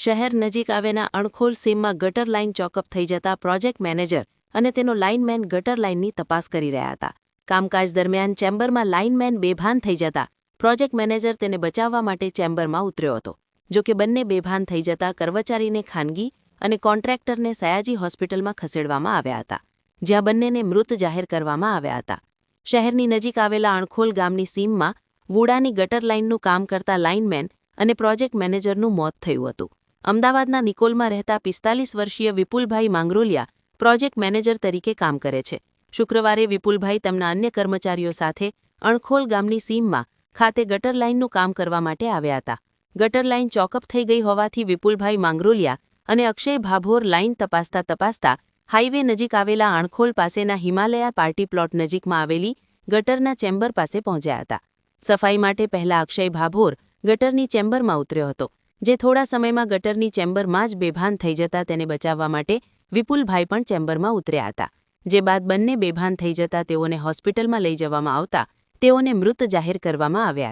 શહેર નજીક આવેલા અણખોલ સીમમાં ગટર લાઇન ચોકઅપ થઈ જતા પ્રોજેક્ટ મેનેજર અને તેનો લાઇનમેન ગટર લાઇનની તપાસ કરી રહ્યા હતા. કામકાજ દરમિયાન ચેમ્બરમાં લાઇનમેન બેભાન થઈ જતા પ્રોજેક્ટ મેનેજર તેને બચાવવા માટે ચેમ્બરમાં ઉતર્યો હતો. જોકે બંને બેભાન થઈ જતા કર્મચારીને ખાનગી અને કોન્ટ્રાક્ટરને સયાજી હોસ્પિટલમાં ખસેડવામાં આવ્યા હતા, જ્યાં બંનેને મૃત જાહેર કરવામાં આવ્યા હતા. શહેરની નજીક આવેલા અણખોલ ગામની સીમમાં વુડાની ગટર લાઇનનું કામ કરતા લાઇનમેન અને પ્રોજેક્ટ મેનેજરનું મોત થયું હતું. અમદાવાદના નિકોલમાં રહેતા 45 વર્ષીય વિપુલભાઈ માંગરોલિયા પ્રોજેક્ટ મેનેજર તરીકે કામ કરે છે. શુક્રવારે વિપુલભાઈ તેમના અન્ય કર્મચારીઓ સાથે અણખોલ ગામની સીમમાં ખાતે ગટર લાઇનનું કામ કરવા માટે આવ્યા હતા. ગટર લાઇન ચોકઅપ થઈ ગઈ હોવાથી વિપુલભાઈ માંગરોલિયા અને અક્ષય ભાભોર લાઇન તપાસતા હાઇવે નજીક આવેલા અણખોલ પાસેના હિમાલયા પાર્ટી પ્લોટ નજીકમાં આવેલી ગટરના ચેમ્બર પાસે પહોંચ્યા હતા. સફાઈ માટે પહેલા અક્ષય ભાભોર ગટરની ચેમ્બરમાં ઉતર્યો હતો, જે થોડા સમયમાં ગટરની ચેમ્બરમાં જ બેભાન થઈ જતા તેને બચાવવા માટે વિપુલભાઈ પણ ચેમ્બરમાં ઉતર્યા હતા. જે બાદ બંને બેભાન થઈ જતા તેઓને હોસ્પિટલમાં લઈ જવામાં આવતા તેઓને મૃત જાહેર કરવામાં આવ્યા હતા.